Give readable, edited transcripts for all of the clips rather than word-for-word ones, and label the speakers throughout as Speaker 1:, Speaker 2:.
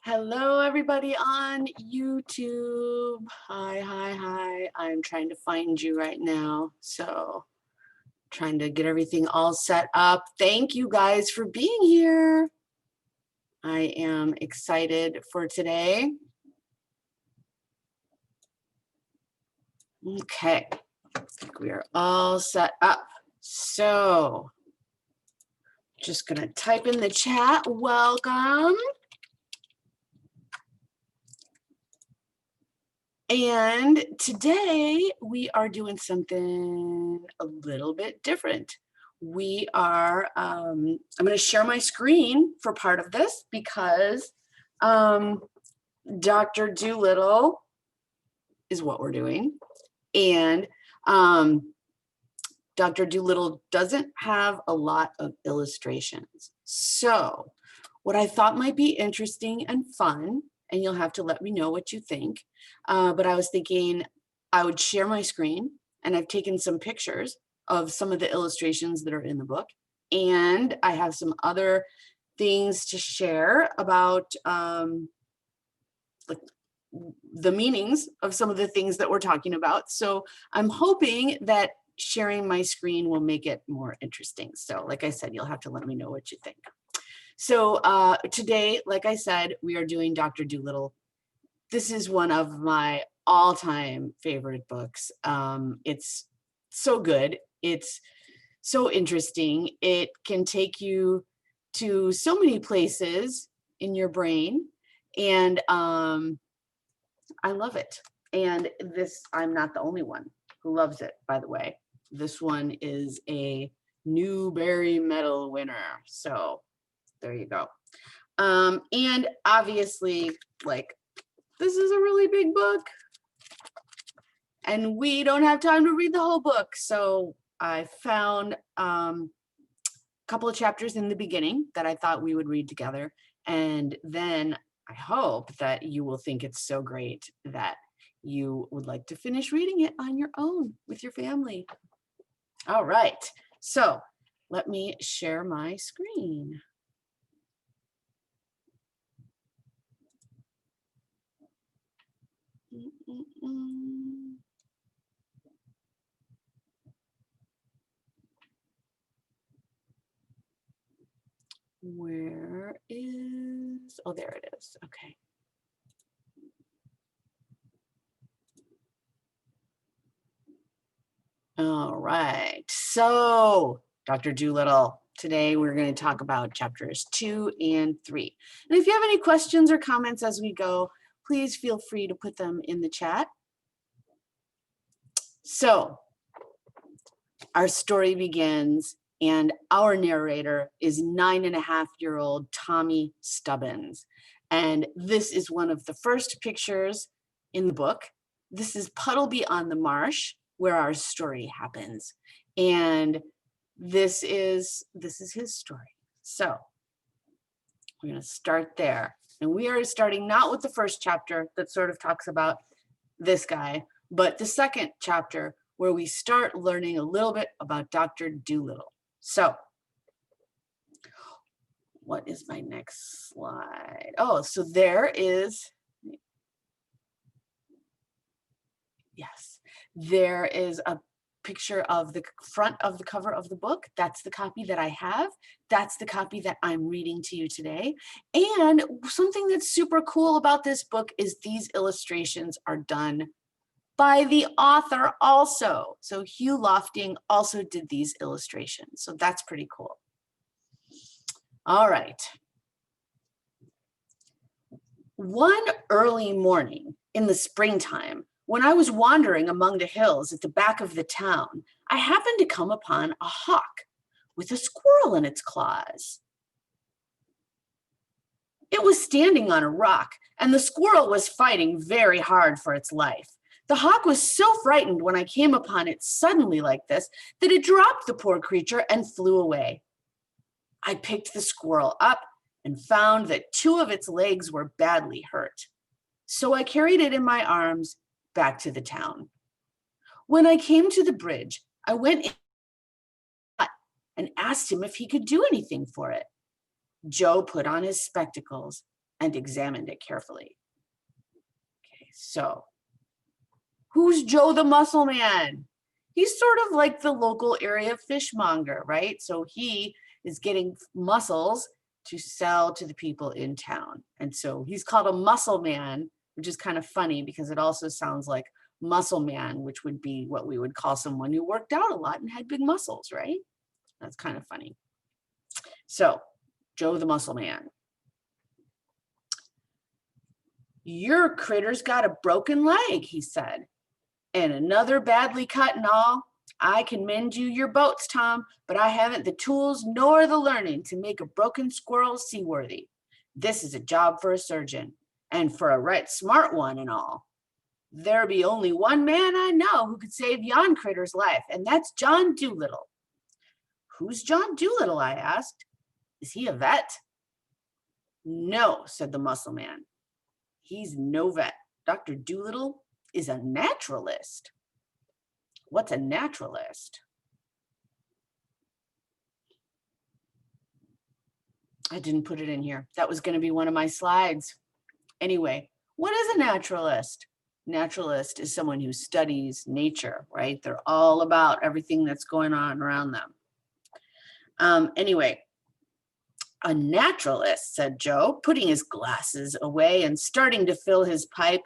Speaker 1: Hello, everybody on YouTube. Hi. I'm trying to find you right now. So, trying to get everything all set up. Thank you guys for being here. I am excited for today. Okay, I think we are all set up. So, just gonna type in the chat, welcome. And today we are doing something a little bit different. We are, I'm going to share my screen for part of this because Dr. Dolittle is what we're doing. And Dr. Dolittle doesn't have a lot of illustrations. So what I thought might be interesting and fun, and you'll have to let me know what you think, but I was thinking I would share my screen, and I've taken some pictures of some of the illustrations that are in the book, and I have some other things to share about like the meanings of some of the things that we're talking about. So I'm hoping that sharing my screen will make it more interesting. So like I said, you'll have to let me know what you think. So today, like I said, we are doing Dr. Dolittle. This is one of my all-time favorite books. It's so good. It's so interesting. It can take you to so many places in your brain. And I love it. And this, I'm not the only one who loves it, by the way. This one is a Newbery Medal winner. So there you go. And obviously, like, this is a really big book. And we don't have time to read the whole book. So I found a couple of chapters in the beginning that I thought we would read together. And then I hope that you will think it's so great that you would like to finish reading it on your own with your family. All right, so let me share my screen. Where is, oh, there it is, okay. All right, so Dr. Dolittle, today we're going to talk about chapters 2 and 3. And if you have any questions or comments as we go, please feel free to put them in the chat. So our story begins, and our narrator is 9.5-year-old Tommy Stubbins. And this is one of the first pictures in the book. This is Puddleby on the Marsh, where our story happens. And this is his story. So we're going to start there. And we are starting not with the first chapter that sort of talks about this guy, but the second chapter where we start learning a little bit about Dr. Dolittle. So what is my next slide? Oh, so there is, yes, there is a picture of the front of the cover of the book. That's the copy that I have. That's the copy that I'm reading to you today. And something that's super cool about this book is these illustrations are done by the author also. So Hugh Lofting also did these illustrations. So that's pretty cool. All right. One early morning in the springtime, when I was wandering among the hills at the back of the town, I happened to come upon a hawk with a squirrel in its claws. It was standing on a rock, and the squirrel was fighting very hard for its life. The hawk was so frightened when I came upon it suddenly like this that it dropped the poor creature and flew away. I picked the squirrel up and found that 2 of its legs were badly hurt. So I carried it in my arms back to the town. When I came to the bridge, I went in and asked him if he could do anything for it. Joe put on his spectacles and examined it carefully. Okay, so who's Joe the Mussel Man? He's sort of like the local area fishmonger, right? So he is getting mussels to sell to the people in town. And so he's called a mussel man, which is kind of funny because it also sounds like muscle man, which would be what we would call someone who worked out a lot and had big muscles, right? That's kind of funny. So, Joe the Mussel Man. Your critter's got a broken leg, he said, and another badly cut and all. I can mend you your boats, Tom, but I haven't the tools nor the learning to make a broken squirrel seaworthy. This is a job for a surgeon, and for a right smart one and all. There be only one man I know who could save yon critter's life, and that's John Dolittle. Who's John Dolittle? I asked. Is he a vet? No, said the mussel man. He's no vet. Dr. Dolittle is a naturalist. What's a naturalist? I didn't put it in here. That was going to be one of my slides. Anyway, what is a naturalist? Naturalist is someone who studies nature, right? They're all about everything that's going on around them. Anyway, a naturalist, said Joe, putting his glasses away and starting to fill his pipe,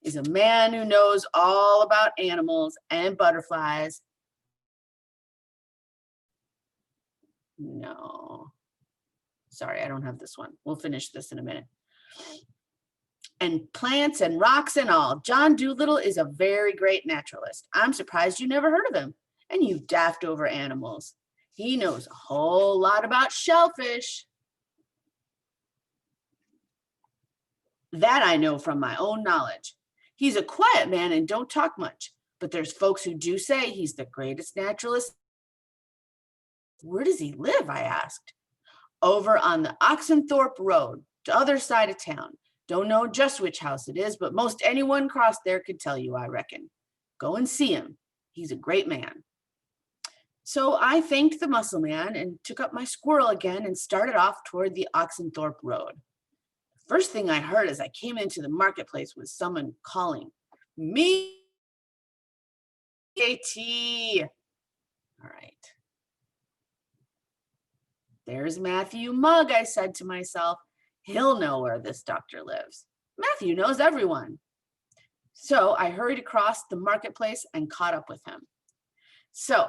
Speaker 1: is a man who knows all about animals and butterflies. No, sorry, I don't have this one. We'll finish this in a minute. And plants and rocks and all. John Dolittle is a very great naturalist. I'm surprised you never heard of him. And you've daffed over animals. He knows a whole lot about shellfish. That I know from my own knowledge. He's a quiet man and don't talk much, but there's folks who do say he's the greatest naturalist. Where does he live? I asked. Over on the Oxenthorpe Road, the other side of town. Don't know just which house it is, but most anyone crossed there could tell you, I reckon. Go and see him. He's a great man. So I thanked the mussel man and took up my squirrel again and started off toward the Oxenthorpe Road. First thing I heard as I came into the marketplace was someone calling, me, AT. All right. There's Matthew Mugg, I said to myself. He'll know where this doctor lives. Matthew knows everyone. So I hurried across the marketplace and caught up with him. So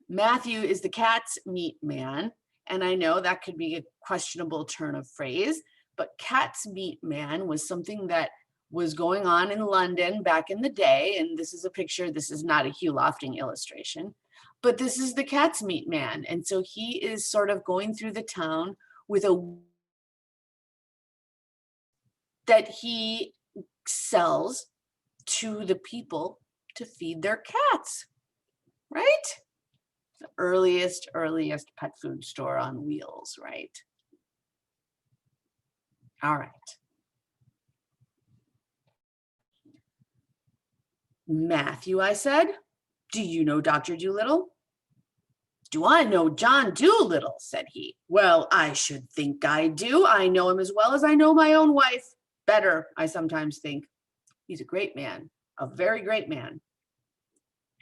Speaker 1: Matthew is the cat's meat man. And I know that could be a questionable turn of phrase, but cat's meat man was something that was going on in London back in the day. And this is a picture. This is not a Hugh Lofting illustration, but this is the cat's meat man. And so he is sort of going through the town with a that he sells to the people to feed their cats, right? The earliest pet food store on wheels, right? All right. Matthew, I said, do you know Dr. Dolittle? Do I know John Dolittle? Said he. Well, I should think I do. I know him as well as I know my own wife. Better, I sometimes think. He's a great man, a very great man.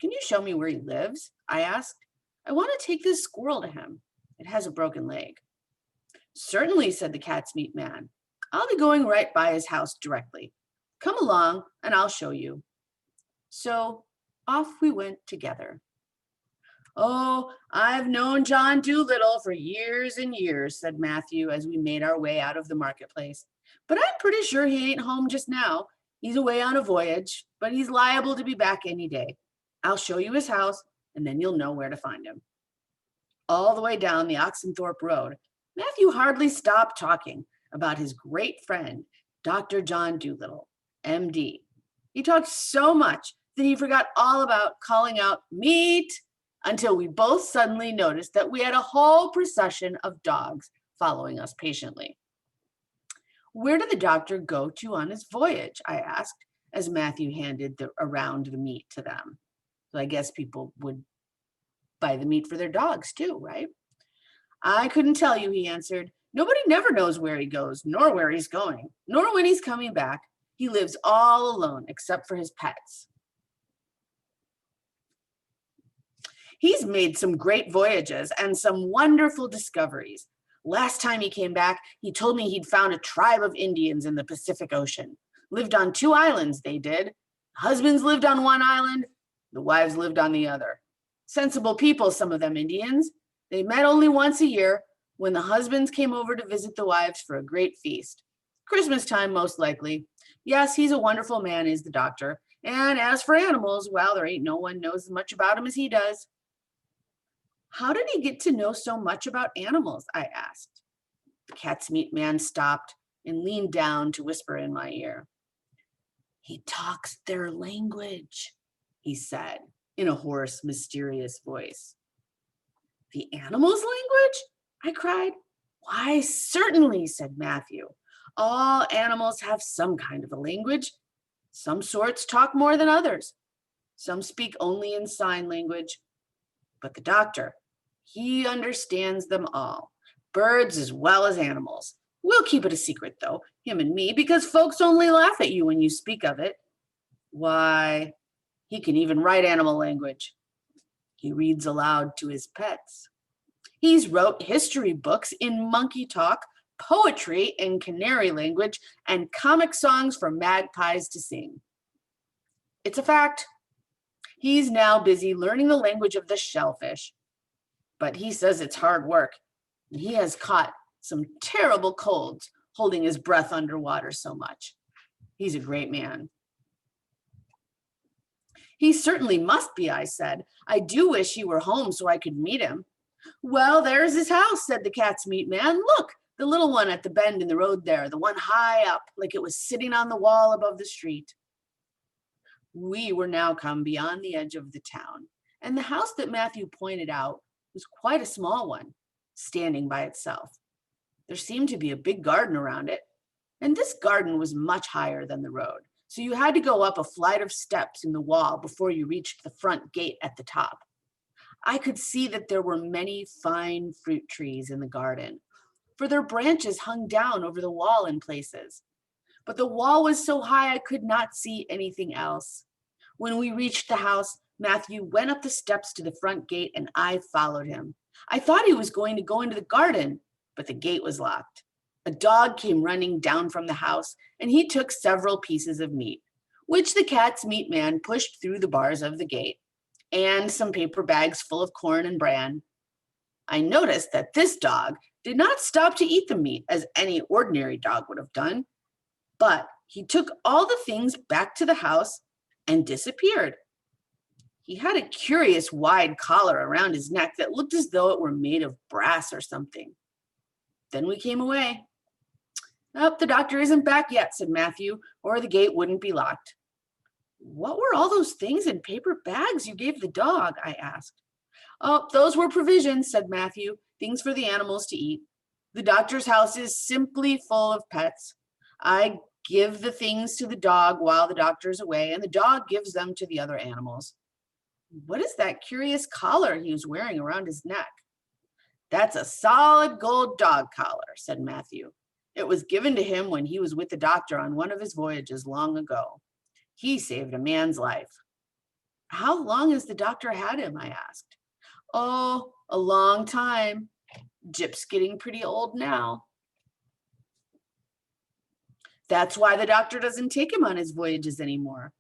Speaker 1: Can you show me where he lives? I asked. I want to take this squirrel to him. It has a broken leg. Certainly, said the cat's meat man. I'll be going right by his house directly. Come along and I'll show you. So off we went together. Oh, I've known John Dolittle for years and years, said Matthew as we made our way out of the marketplace. But I'm pretty sure he ain't home just now. He's away on a voyage, but he's liable to be back any day. I'll show you his house, and then you'll know where to find him. All the way down the Oxenthorpe Road, Matthew hardly stopped talking about his great friend, Dr. John Dolittle, MD. He talked so much that he forgot all about calling out meat until we both suddenly noticed that we had a whole procession of dogs following us patiently. Where did the doctor go to on his voyage? I asked as Matthew handed around the meat to them. So I guess people would buy the meat for their dogs too, right? I couldn't tell you, he answered. Nobody never knows where he goes, nor where he's going, nor when he's coming back. He lives all alone except for his pets. He's made some great voyages and some wonderful discoveries. Last time he came back, he told me he'd found a tribe of Indians in the Pacific Ocean. Lived on 2 islands, they did. Husbands lived on one island, the wives lived on the other. Sensible people, some of them Indians. They met only once a year when the husbands came over to visit the wives for a great feast. Christmas time, most likely. Yes, he's a wonderful man, is the doctor. And as for animals, well, there ain't no one knows as much about him as he does. How did he get to know so much about animals? I asked. The cat's meat man stopped and leaned down to whisper in my ear. He talks their language, he said in a hoarse, mysterious voice. The animals' language? I cried. Why, certainly, said Matthew. All animals have some kind of a language. Some sorts talk more than others. Some speak only in sign language. But the doctor, he understands them all, birds as well as animals. We'll keep it a secret, though, him and me, because folks only laugh at you when you speak of it. Why, he can even write animal language. He reads aloud to his pets. He's wrote history books in monkey talk, poetry in canary language, and comic songs for magpies to sing. It's a fact. He's now busy learning the language of the shellfish, but he says it's hard work. And he has caught some terrible colds holding his breath underwater so much. He's a great man. He certainly must be, I said. I do wish he were home so I could meet him. Well, there's his house, said the cat's meat man. Look, the little one at the bend in the road there, the one high up, like it was sitting on the wall above the street. We were now come beyond the edge of the town, and the house that Matthew pointed out was quite a small one, standing by itself. There seemed to be a big garden around it, and this garden was much higher than the road, so you had to go up a flight of steps in the wall before you reached the front gate at the top. I could see that there were many fine fruit trees in the garden, for their branches hung down over the wall in places. But the wall was so high I could not see anything else. When we reached the house, Matthew went up the steps to the front gate and I followed him. I thought he was going to go into the garden, but the gate was locked. A dog came running down from the house and he took several pieces of meat, which the cat's meat man pushed through the bars of the gate, and some paper bags full of corn and bran. I noticed that this dog did not stop to eat the meat as any ordinary dog would have done, but he took all the things back to the house and disappeared. He had a curious wide collar around his neck that looked as though it were made of brass or something. Then we came away. Oh, the doctor isn't back yet, said Matthew, or the gate wouldn't be locked. What were all those things in paper bags you gave the dog? I asked. Oh, those were provisions, said Matthew, things for the animals to eat. The doctor's house is simply full of pets. I give the things to the dog while the doctor's away, and the dog gives them to the other animals. What is that curious collar he was wearing around his neck? That's a solid gold dog collar, said Matthew. It was given to him when he was with the doctor on one of his voyages long ago. He saved a man's life. How long has the doctor had him? I asked. Oh, a long time. Gyp's getting pretty old now. That's why the doctor doesn't take him on his voyages anymore.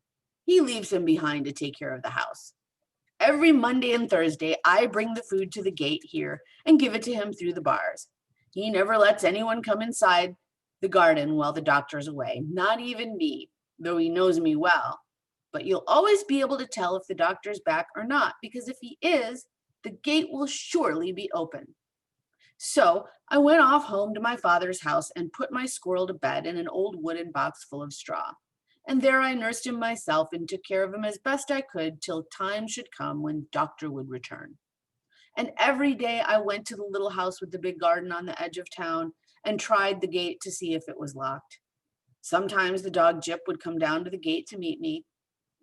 Speaker 1: He leaves him behind to take care of the house. Every Monday and Thursday, I bring the food to the gate here and give it to him through the bars. He never lets anyone come inside the garden while the doctor's away, not even me, though he knows me well. But you'll always be able to tell if the doctor's back or not, because if he is, the gate will surely be open. So I went off home to my father's house and put my squirrel to bed in an old wooden box full of straw. And there I nursed him myself and took care of him as best I could till time should come when doctor would return. And every day I went to the little house with the big garden on the edge of town and tried the gate to see if it was locked. Sometimes the dog Gyp would come down to the gate to meet me,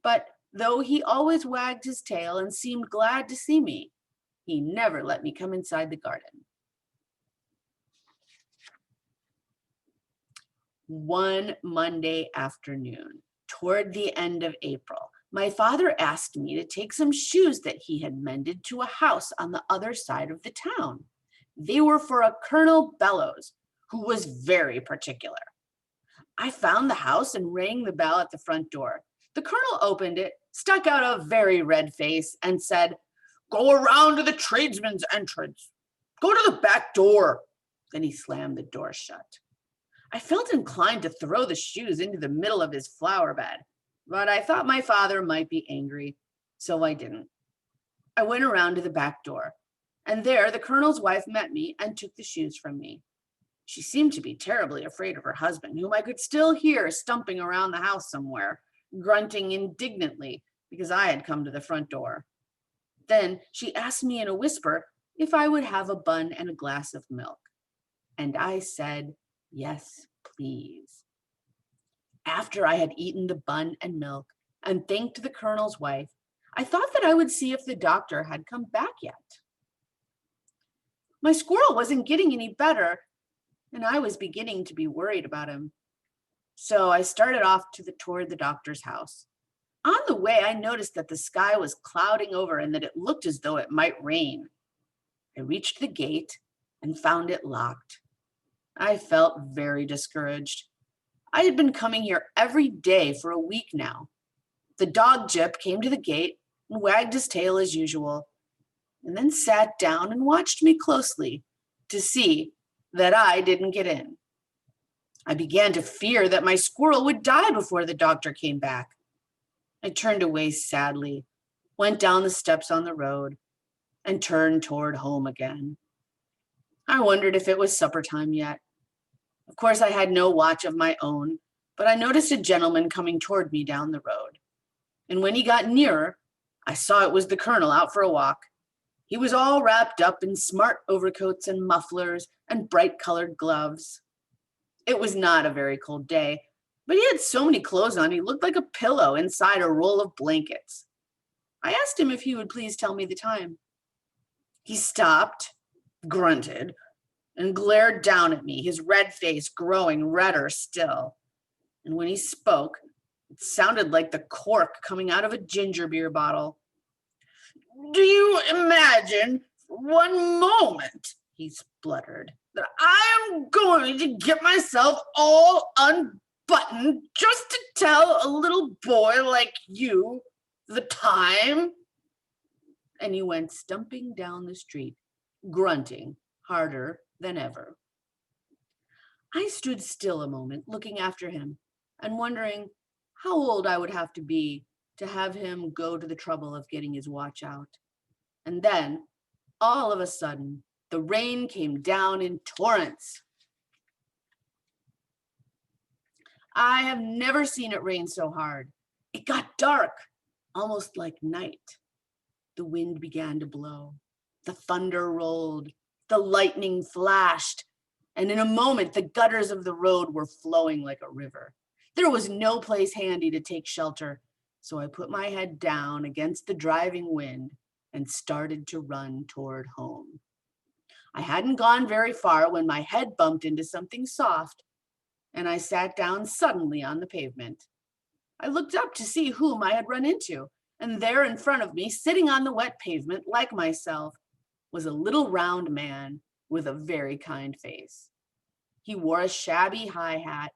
Speaker 1: but though he always wagged his tail and seemed glad to see me, he never let me come inside the garden. One Monday afternoon, toward the end of April, my father asked me to take some shoes that he had mended to a house on the other side of the town. They were for a Colonel Bellows, who was very particular. I found the house and rang the bell at the front door. The colonel opened it, stuck out a very red face, and said, "Go around to the tradesman's entrance. Go to the back door." Then he slammed the door shut. I felt inclined to throw the shoes into the middle of his flower bed, but I thought my father might be angry, so I didn't. I went around to the back door, and there the colonel's wife met me and took the shoes from me. She seemed to be terribly afraid of her husband, whom I could still hear stumping around the house somewhere, grunting indignantly because I had come to the front door. Then she asked me in a whisper if I would have a bun and a glass of milk. And I said, "Yes, please." After I had eaten the bun and milk and thanked the colonel's wife, I thought that I would see if the doctor had come back yet. My squirrel wasn't getting any better, and I was beginning to be worried about him. So I started off toward the doctor's house. On the way, I noticed that the sky was clouding over and that it looked as though it might rain. I reached the gate and found it locked. I felt very discouraged. I had been coming here every day for a week now. The dog Jip came to the gate and wagged his tail as usual, and then sat down and watched me closely to see that I didn't get in. I began to fear that my squirrel would die before the doctor came back. I turned away sadly, went down the steps on the road, and turned toward home again. I wondered if it was supper time yet. Of course, I had no watch of my own, but I noticed a gentleman coming toward me down the road. And when he got nearer, I saw it was the colonel out for a walk. He was all wrapped up in smart overcoats and mufflers and bright-colored gloves. It was not a very cold day, but he had so many clothes on, he looked like a pillow inside a roll of blankets. I asked him if he would please tell me the time. He stopped, grunted, and glared down at me, his red face growing redder still. And when he spoke, it sounded like the cork coming out of a ginger beer bottle. "Do you imagine for one moment," he spluttered, "that I am going to get myself all unbuttoned just to tell a little boy like you the time?" And he went stumping down the street, grunting harder than ever. I stood still a moment, looking after him and wondering how old I would have to be to have him go to the trouble of getting his watch out. And then, all of a sudden, the rain came down in torrents. I have never seen it rain so hard. It got dark, almost like night. The wind began to blow. The thunder rolled. The lightning flashed. And in a moment, the gutters of the road were flowing like a river. There was no place handy to take shelter, so I put my head down against the driving wind and started to run toward home. I hadn't gone very far when my head bumped into something soft, and I sat down suddenly on the pavement. I looked up to see whom I had run into, and there in front of me, sitting on the wet pavement like myself, was a little round man with a very kind face. He wore a shabby high hat,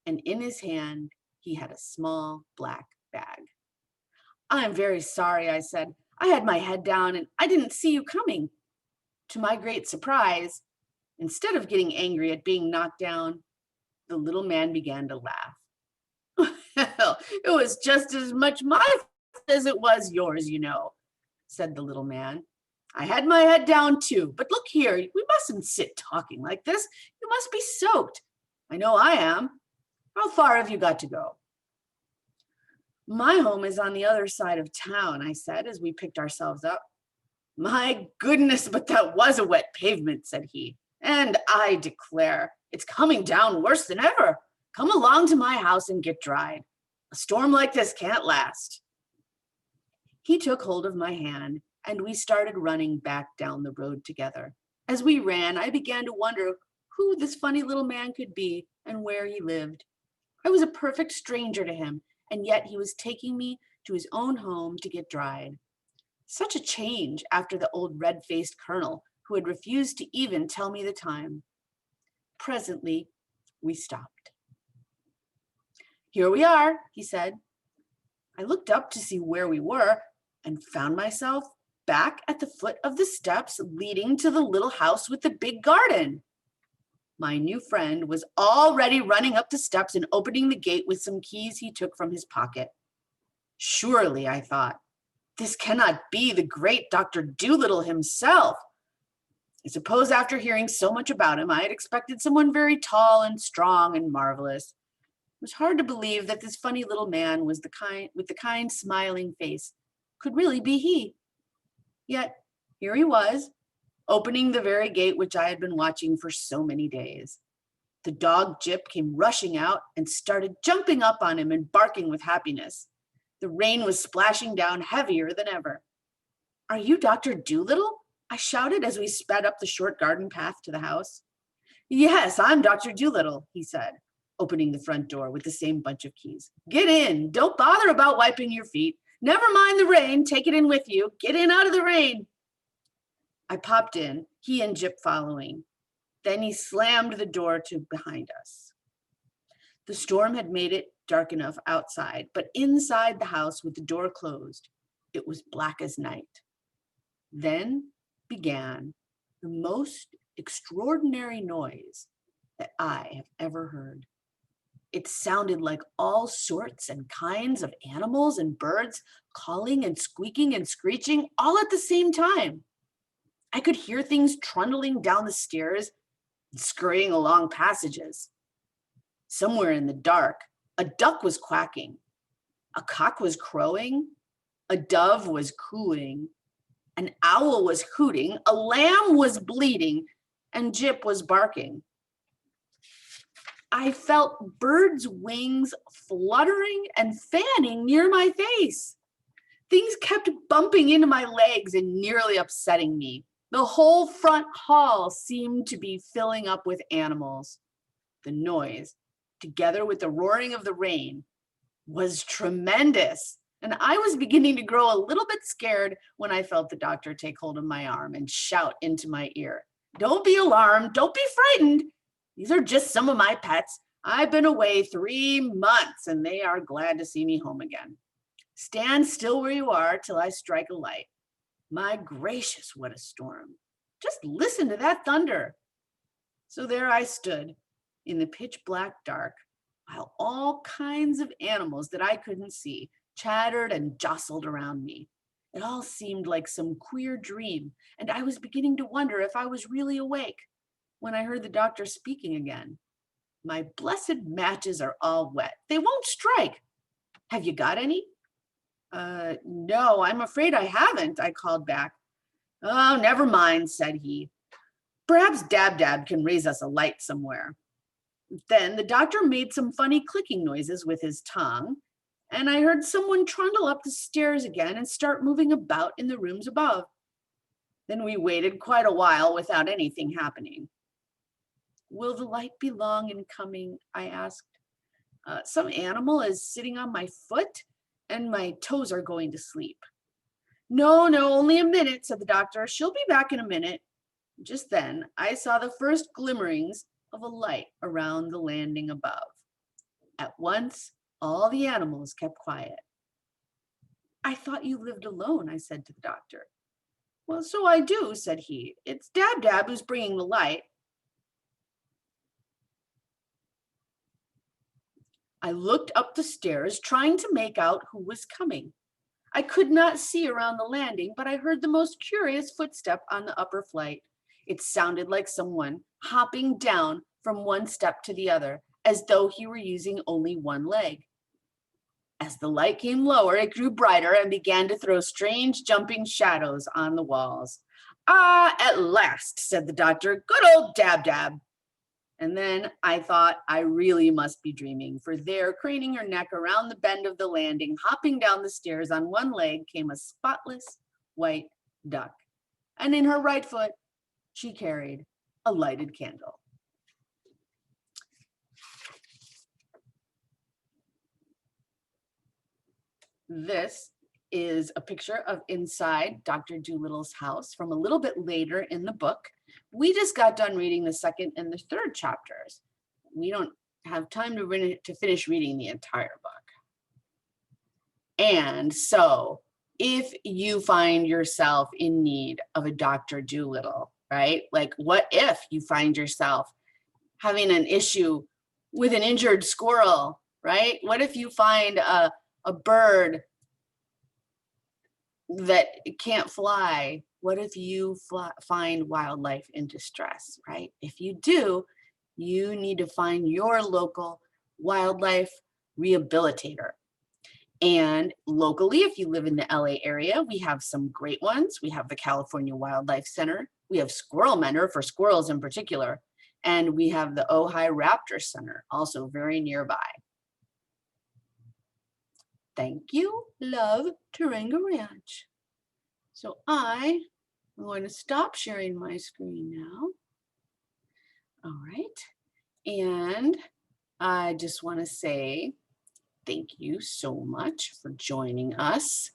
Speaker 1: and in his hand he had a small black bag. "I am very sorry," I said. "I had my head down and I didn't see you coming." To my great surprise, instead of getting angry at being knocked down, the little man began to laugh. "Well, it was just as much my fault as it was yours, you know," said the little man. "I had my head down too, but look here, we mustn't sit talking like this. You must be soaked. I know I am. How far have you got to go?" "My home is on the other side of town," I said as we picked ourselves up. "My goodness, but that was a wet pavement," said he. "And I declare, it's coming down worse than ever. Come along to my house and get dried. A storm like this can't last." He took hold of my hand, and we started running back down the road together. As we ran, I began to wonder who this funny little man could be and and where he lived. I was a perfect stranger to him, and yet he was taking me to his own home to get dried. Such a change after the old red-faced colonel who had refused to even tell me the time. Presently, we stopped. "Here we are," he said. I looked up to see where we were and found myself back at the foot of the steps leading to the little house with the big garden. My new friend was already running up the steps and opening the gate with some keys he took from his pocket. Surely, I thought, this cannot be the great Dr. Dolittle himself. I suppose after hearing so much about him, I had expected someone very tall and strong and marvelous. It was hard to believe that this funny little man was with the kind, smiling face could really be he. Yet here he was, opening the very gate which I had been watching for so many days. The dog Jip came rushing out and started jumping up on him and barking with happiness. The rain was splashing down heavier than ever. "Are you Dr. Dolittle?" I shouted as we sped up the short garden path to the house. "Yes, I'm Dr. Dolittle," he said, opening the front door with the same bunch of keys. "Get in. Don't bother about wiping your feet. Never mind the rain. Take it in with you. Get in out of the rain." I popped in, he and Jip following. Then he slammed the door to behind us. The storm had made it dark enough outside, but inside the house with the door closed, it was black as night. Then began the most extraordinary noise that I have ever heard. It sounded like all sorts and kinds of animals and birds calling and squeaking and screeching all at the same time. I could hear things trundling down the stairs and scurrying along passages. Somewhere in the dark, a duck was quacking, a cock was crowing, a dove was cooing, an owl was hooting, a lamb was bleating, and Jip was barking. I felt birds' wings fluttering and fanning near my face. Things kept bumping into my legs and nearly upsetting me. The whole front hall seemed to be filling up with animals. The noise, together with the roaring of the rain, was tremendous, and I was beginning to grow a little bit scared when I felt the doctor take hold of my arm and shout into my ear, "Don't be alarmed, don't be frightened. These are just some of my pets. I've been away 3 months, and they are glad to see me home again. Stand still where you are till I strike a light. My gracious, what a storm. Just listen to that thunder." So there I stood in the pitch black dark, while all kinds of animals that I couldn't see chattered and jostled around me. It all seemed like some queer dream, and I was beginning to wonder if I was really awake when I heard the doctor speaking again. "My blessed matches are all wet. They won't strike. Have you got any?" No, I'm afraid I haven't," I called back. "Oh, never mind," said he. "Perhaps Dab Dab can raise us a light somewhere." Then the doctor made some funny clicking noises with his tongue, and I heard someone trundle up the stairs again and start moving about in the rooms above. Then we waited quite a while without anything happening. "Will the light be long in coming?" I asked. Some animal is sitting on my foot, and my toes are going to sleep." No, only a minute," said the doctor. "She'll be back in a minute." Just then, I saw the first glimmerings of a light around the landing above. At once, all the animals kept quiet. "I thought you lived alone," I said to the doctor. "Well, so I do," said he. "It's Dab Dab who's bringing the light." I looked up the stairs, trying to make out who was coming. I could not see around the landing, but I heard the most curious footstep on the upper flight. It sounded like someone hopping down from one step to the other, as though he were using only one leg. As the light came lower, it grew brighter and began to throw strange jumping shadows on the walls. "Ah, at last," said the doctor. "Good old Dab Dab." And then I thought I really must be dreaming, for there, craning her neck around the bend of the landing, hopping down the stairs on one leg, came a spotless white duck. And in her right foot, she carried a lighted candle. This is a picture of inside Dr. Dolittle's house from a little bit later in the book. We just got done reading the second and the third chapters. We don't have time to finish reading the entire book. And so if you find yourself in need of a Dr. Dolittle, right? Like, what if you find yourself having an issue with an injured squirrel, right? What if you find a bird that can't fly? What if you find wildlife in distress, right? If you do, you need to find your local wildlife rehabilitator. And locally, if you live in the LA area, we have some great ones. We have the California Wildlife Center. We have Squirrel Mentor for squirrels in particular. And we have the Ojai Raptor Center, also very nearby. Thank you, love, Turanga Ranch. So I am going to stop sharing my screen now. All right. And I just want to say thank you so much for joining us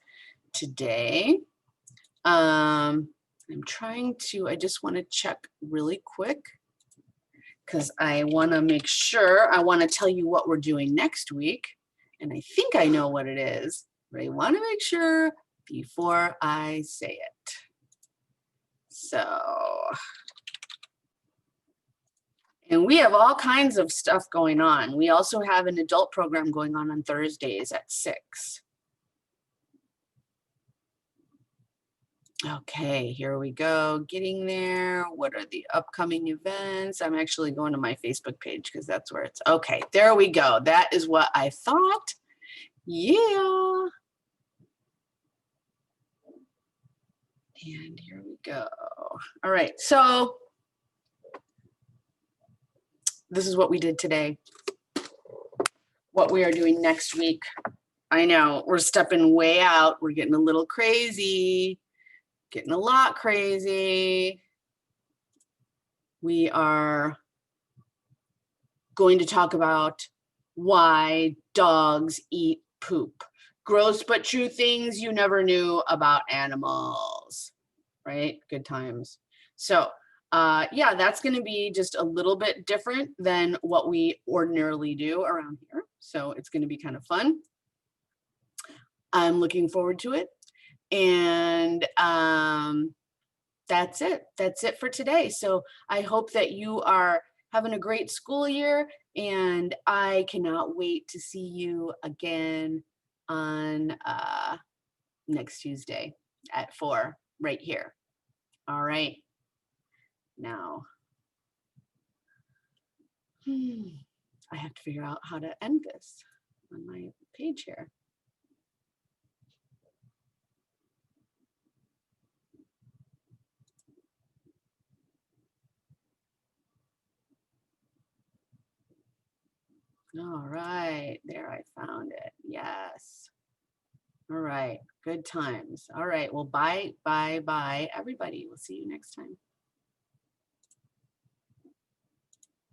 Speaker 1: today. I just want to check really quick because I want to make sure, I want to tell you what we're doing next week. And I think I know what it is, but I want to make sure before I say it. So, and we have all kinds of stuff going on. We also have an adult program going on Thursdays at 6. Okay, here we go, getting there. What are the upcoming events? I'm actually going to my Facebook page because that's where it's, okay, there we go. That is what I thought. Yeah. And here we go. All right, so this is what we did today. What we are doing next week. I know, we're stepping way out. We're getting a little crazy. Getting a lot crazy. We are going to talk about why dogs eat poop. Gross but true things you never knew about animals, right? Good times. So yeah, that's going to be just a little bit different than what we ordinarily do around here. So it's going to be kind of fun. I'm looking forward to it. And that's it. That's it for today. So I hope that you are having a great school year, and I cannot wait to see you again on next Tuesday at 4 right here. All right. Now, I have to figure out how to end this on my page here. All right, there, I found it. Yes. All right, good times. All right, well, bye, everybody. We'll see you next time.